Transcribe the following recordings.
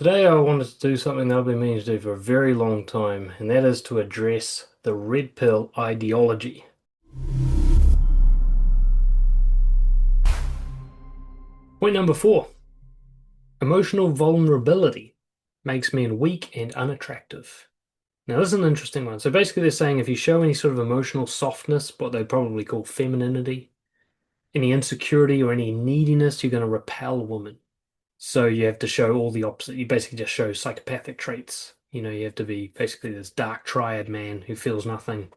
Today I wanted to do something that I've been meaning to do for a very long time, and that is to address the red pill ideology. Point number four, emotional vulnerability makes men weak and unattractive. Now this is an interesting one. So basically they're saying if you show any sort of emotional softness, what they probably call femininity, any insecurity or any neediness, you're going to repel women. So you have to show all the opposite. You basically just show psychopathic traits. You have to be basically this dark triad man who feels nothing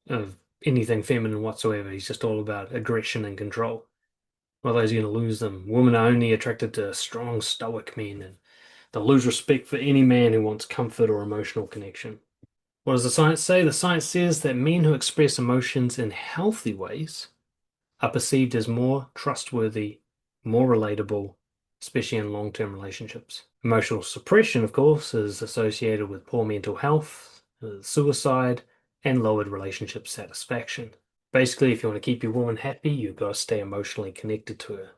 of anything feminine whatsoever. He's just all about aggression and control. Otherwise, you're going to lose them. Women are only attracted to strong, stoic men, and they'll lose respect for any man who wants comfort or emotional connection. What does the science say? The science says that men who express emotions in healthy ways are perceived as more trustworthy, more relatable, especially in long-term relationships. Emotional suppression, of course, is associated with poor mental health, suicide, and lowered relationship satisfaction. Basically, if you want to keep your woman happy, you've got to stay emotionally connected to her.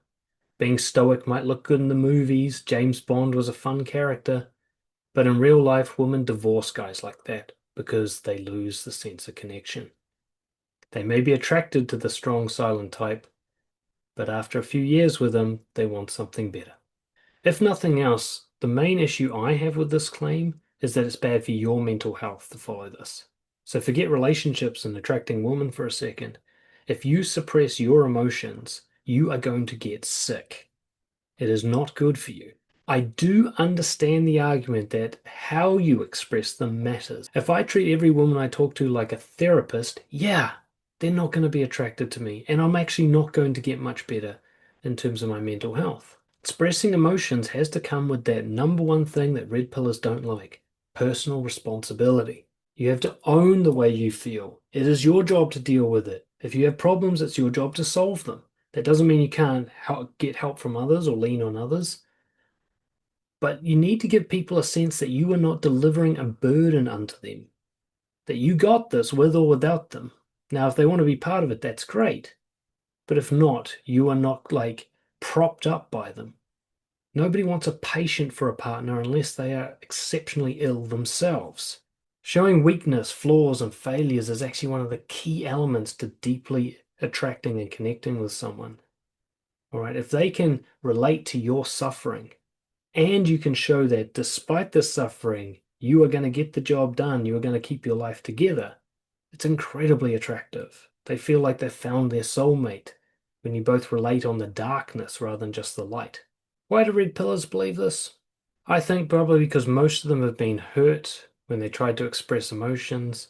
Being stoic might look good in the movies. James Bond was a fun character. But in real life, women divorce guys like that because they lose the sense of connection. They may be attracted to the strong, silent type, but after a few years with them, they want something better. If nothing else, the main issue I have with this claim is that it's bad for your mental health to follow this. So forget relationships and attracting women for a second. If you suppress your emotions, you are going to get sick. It is not good for you. I do understand the argument that how you express them matters. If I treat every woman I talk to like a therapist, yeah, they're not going to be attracted to me, and I'm actually not going to get much better in terms of my mental health. Expressing emotions has to come with that number one thing that red pillars don't like, personal responsibility. You have to own the way you feel. It is your job to deal with it. If you have problems, it's your job to solve them. That doesn't mean you can't get help from others or lean on others, but you need to give people a sense that you are not delivering a burden unto them, that you got this with or without them. Now, if they want to be part of it, that's great. But if not, you are not like propped up by them. Nobody wants a patient for a partner unless they are exceptionally ill themselves. Showing weakness, flaws, and failures is actually one of the key elements to deeply attracting and connecting with someone. All right, if they can relate to your suffering and you can show that despite the suffering, you are going to get the job done, you are going to keep your life together, it's incredibly attractive. They feel like they've found their soulmate when you both relate on the darkness rather than just the light. Why do red pillars believe this? I think probably because most of them have been hurt when they tried to express emotions,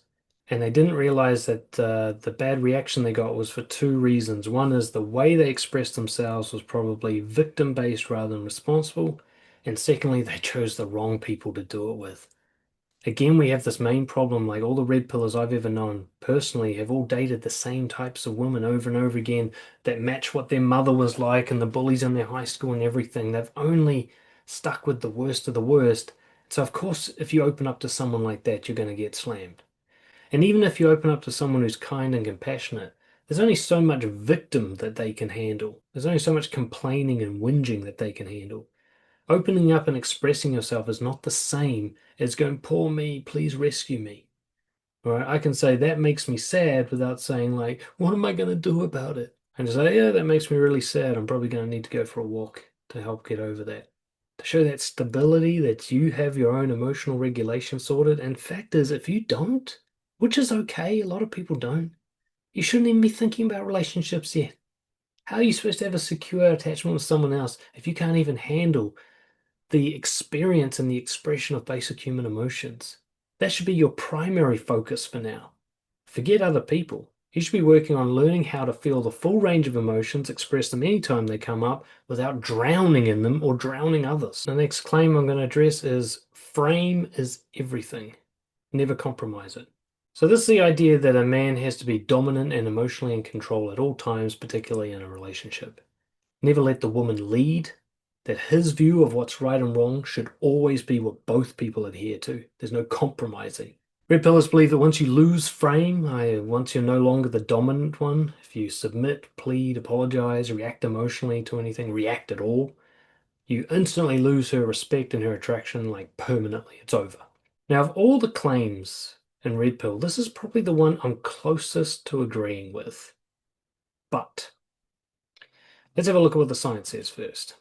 and they didn't realize that the bad reaction they got was for two reasons. One is the way they expressed themselves was probably victim-based rather than responsible, and secondly, they chose the wrong people to do it with. Again, we have this main problem, like all the red pillars I've ever known personally have all dated the same types of women over and over again that match what their mother was like and the bullies in their high school and everything. They've only stuck with the worst of the worst. So of course, if you open up to someone like that, you're going to get slammed. And even if you open up to someone who's kind and compassionate, there's only so much victim that they can handle. There's only so much complaining and whinging that they can handle. Opening up and expressing yourself is not the same as going, poor me, please rescue me. All right, I can say that makes me sad without saying like, what am I going to do about it? And just say, yeah, that makes me really sad. I'm probably going to need to go for a walk to help get over that. To show that stability, that you have your own emotional regulation sorted. And fact is, if you don't, which is okay, a lot of people don't, you shouldn't even be thinking about relationships yet. How are you supposed to have a secure attachment with someone else if you can't even handle the experience and the expression of basic human emotions? That should be your primary focus for now. Forget other people. You should be working on learning how to feel the full range of emotions, express them anytime they come up without drowning in them or drowning others. The next claim I'm going to address is frame is everything. Never compromise it. So this is the idea that a man has to be dominant and emotionally in control at all times, particularly in a relationship. Never let the woman lead, that his view of what's right and wrong should always be what both people adhere to. There's no compromising. Red pillars believe that once you lose frame, once you're no longer the dominant one, if you submit, plead, apologize, react emotionally to anything, react at all, you instantly lose her respect and her attraction, like permanently. It's over. Now, of all the claims in Red Pill, this is probably the one I'm closest to agreeing with. But let's have a look at what the science says first.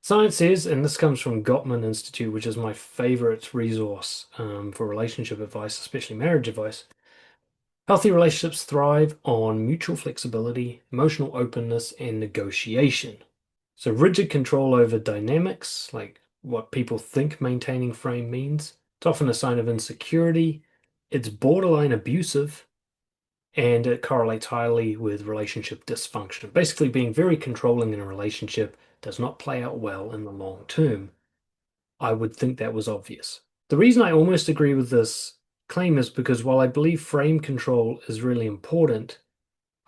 Science says, and this comes from Gottman Institute, which is my favorite resource for relationship advice, especially marriage advice. Healthy relationships thrive on mutual flexibility, emotional openness, and negotiation. So rigid control over dynamics, like what people think maintaining frame means, it's often a sign of insecurity. It's borderline abusive, and it correlates highly with relationship dysfunction. Basically, being very controlling in a relationship does not play out well in the long term. I would think that was obvious. The reason I almost agree with this claim is because while I believe frame control is really important,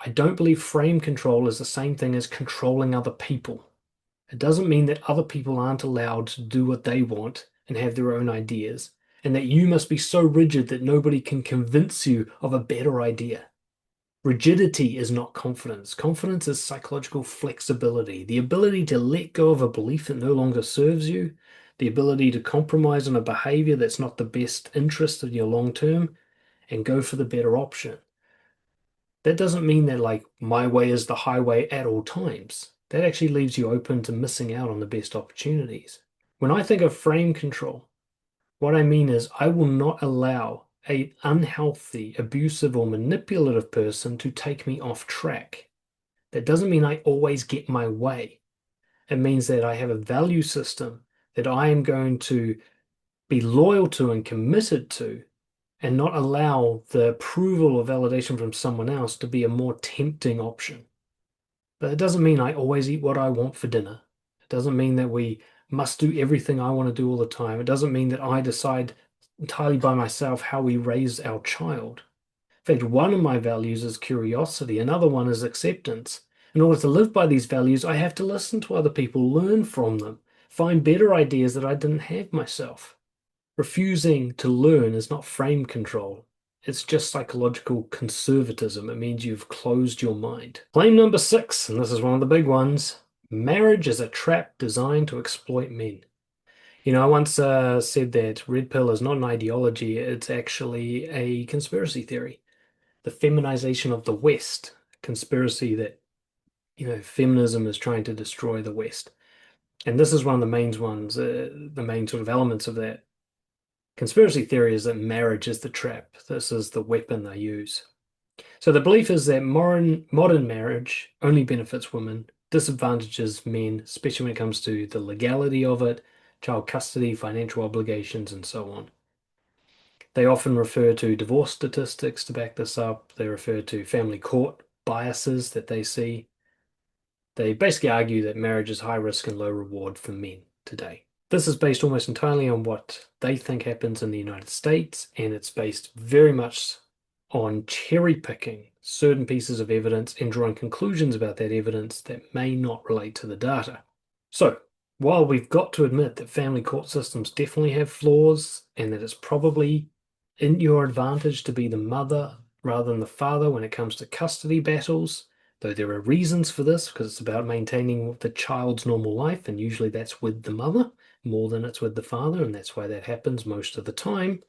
I don't believe frame control is the same thing as controlling other people. It doesn't mean that other people aren't allowed to do what they want and have their own ideas, and that you must be so rigid that nobody can convince you of a better idea. Rigidity is not confidence. Confidence is psychological flexibility, the ability to let go of a belief that no longer serves you, the ability to compromise on a behavior that's not the best interest of your long term, and go for the better option. That doesn't mean that, like, my way is the highway at all times. That actually leaves you open to missing out on the best opportunities. When I think of frame control, what I mean is I will not allow an unhealthy, abusive, or manipulative person to take me off track. That doesn't mean I always get my way. It means that I have a value system that I am going to be loyal to and committed to, and not allow the approval or validation from someone else to be a more tempting option. But it doesn't mean I always eat what I want for dinner. It doesn't mean that we must do everything I want to do all the time. It doesn't mean that I decide entirely by myself how we raise our child. In fact, one of my values is curiosity, another one is acceptance. In order to live by these values, I have to listen to other people, learn from them, find better ideas that I didn't have myself. Refusing to learn is not frame control. It's just psychological conservatism. It means you've closed your mind. Claim number 6, and this is one of the big ones: marriage is a trap designed to exploit men. I once said that red pill is not an ideology, it's actually a conspiracy theory. The feminization of the West, conspiracy that, feminism is trying to destroy the West. And this is one of the main ones, the main sort of elements of that conspiracy theory is that marriage is the trap. This is the weapon they use. So the belief is that modern marriage only benefits women, disadvantages men, especially when it comes to the legality of it, child custody, financial obligations, and so on. They often refer to divorce statistics to back this up. They refer to family court biases that they see. They basically argue that marriage is high risk and low reward for men today. This is based almost entirely on what they think happens in the United States, and it's based very much on cherry picking certain pieces of evidence and drawing conclusions about that evidence that may not relate to the data. So, while we've got to admit that family court systems definitely have flaws and that it's probably in your advantage to be the mother rather than the father when it comes to custody battles, though there are reasons for this because it's about maintaining the child's normal life, and usually that's with the mother more than it's with the father, and that's why that happens most of the time.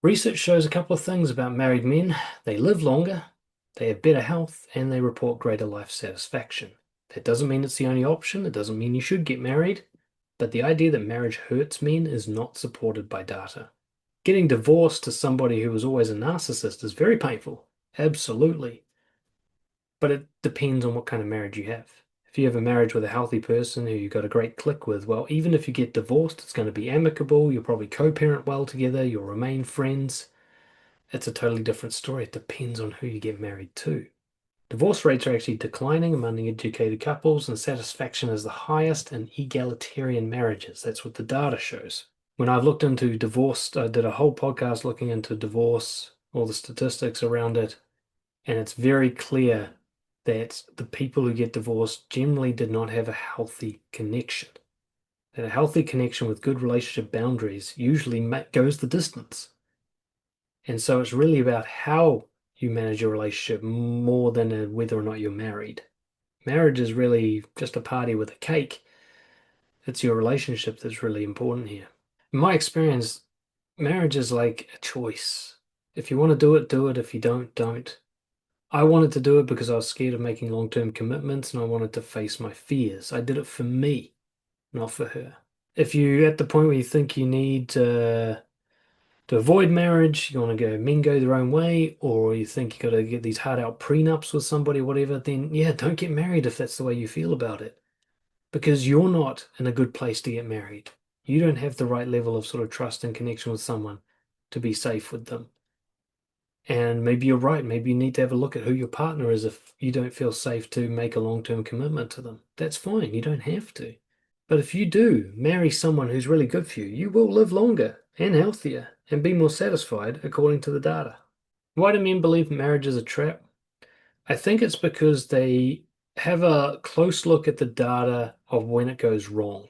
Research shows a couple of things about married men. They live longer, they have better health, and they report greater life satisfaction. That doesn't mean it's the only option. It doesn't mean you should get married. But the idea that marriage hurts men is not supported by data. Getting divorced to somebody who was always a narcissist is very painful. Absolutely. But it depends on what kind of marriage you have. If you have a marriage with a healthy person who you've got a great click with, well, even if you get divorced, it's going to be amicable. You'll probably co-parent well together. You'll remain friends. It's a totally different story. It depends on who you get married to. Divorce rates are actually declining among educated couples, and satisfaction is the highest in egalitarian marriages. That's what the data shows. When I've looked into divorce, I did a whole podcast looking into divorce, all the statistics around it, and it's very clear that the people who get divorced generally did not have a healthy connection. That a healthy connection with good relationship boundaries usually goes the distance. And so it's really about how you manage your relationship more than whether or not you're married. Marriage is really just a party with a cake. It's your relationship that's really important here. In my experience, marriage is like a choice. If you want to do it, do it. If you don't, don't. I wanted to do it because I was scared of making long-term commitments and I wanted to face my fears. I did it for me, not for her. If you're at the point where you think you need to avoid marriage, you want to go men go their own way, or you think you got to get these hard out prenups with somebody, whatever, then yeah, don't get married if that's the way you feel about it. Because you're not in a good place to get married. You don't have the right level of sort of trust and connection with someone to be safe with them. And maybe you're right. Maybe you need to have a look at who your partner is if you don't feel safe to make a long-term commitment to them. That's fine. You don't have to. But if you do marry someone who's really good for you, you will live longer and healthier and be more satisfied according to the data. Why do men believe marriage is a trap? I think it's because they have a close look at the data of when it goes wrong.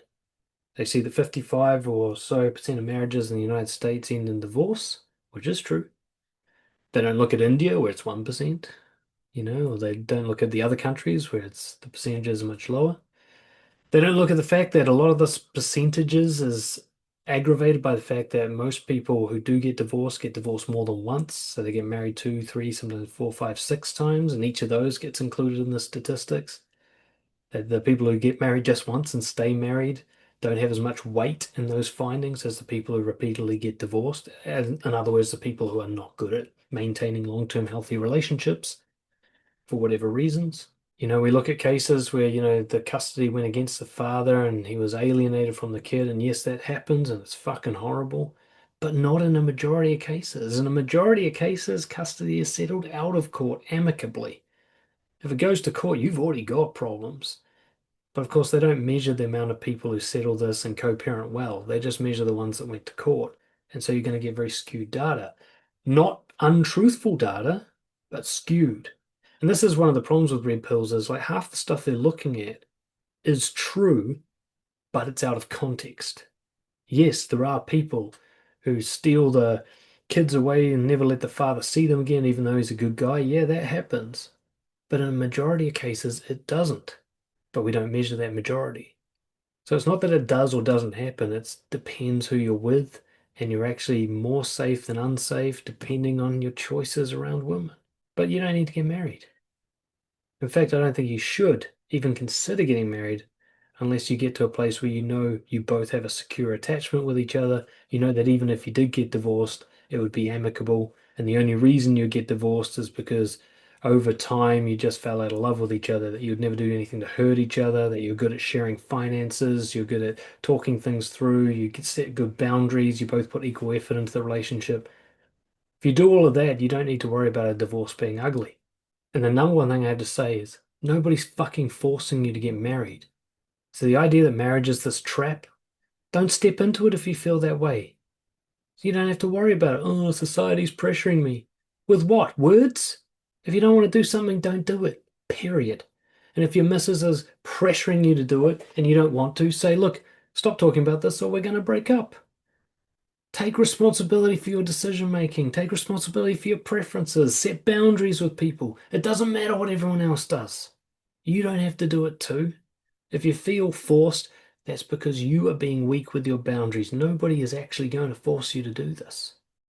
They see that 55 or so percent of marriages in the United States end in divorce, which is true. They don't look at India where it's 1%, or they don't look at the other countries where the percentages are much lower. They don't look at the fact that a lot of this percentages is aggravated by the fact that most people who do get divorced more than once. So they get married two, three, sometimes four, five, six times, and each of those gets included in the statistics. That the people who get married just once and stay married don't have as much weight in those findings as the people who repeatedly get divorced. And in other words, the people who are not good at maintaining long-term healthy relationships for whatever reasons. We look at cases where, the custody went against the father and he was alienated from the kid. And yes, that happens and it's fucking horrible, but not in a majority of cases. In a majority of cases, custody is settled out of court amicably. If it goes to court, you've already got problems. But of course, they don't measure the amount of people who settle this and co-parent well. They just measure the ones that went to court. And so you're going to get very skewed data. Not untruthful data, but skewed. And this is one of the problems with red pills is like half the stuff they're looking at is true, but it's out of context. Yes, there are people who steal the kids away and never let the father see them again, even though he's a good guy. Yeah, that happens. But in a majority of cases, it doesn't. But we don't measure that majority. So it's not that it does or doesn't happen. It depends who you're with, and you're actually more safe than unsafe depending on your choices around women. But you don't need to get married. In fact, I don't think you should even consider getting married unless you get to a place where you know you both have a secure attachment with each other. You know that even if you did get divorced, it would be amicable. And the only reason you get divorced is because over time you just fell out of love with each other, that you'd never do anything to hurt each other, that you're good at sharing finances, you're good at talking things through, you can set good boundaries, you both put equal effort into the relationship. If you do all of that, you don't need to worry about a divorce being ugly. And the number one thing I have to say is nobody's fucking forcing you to get married. So the idea that marriage is this trap, don't step into it if you feel that way. So you don't have to worry about it. Oh, society's pressuring me. With what? Words? If you don't want to do something, don't do it. Period. And if your missus is pressuring you to do it and you don't want to, say, look, stop talking about this or we're going to break up. Take responsibility for your decision making. Take responsibility for your preferences. Set boundaries with people. It doesn't matter what everyone else does. You don't have to do it too. If you feel forced, that's because you are being weak with your boundaries. Nobody is actually going to force you to do this.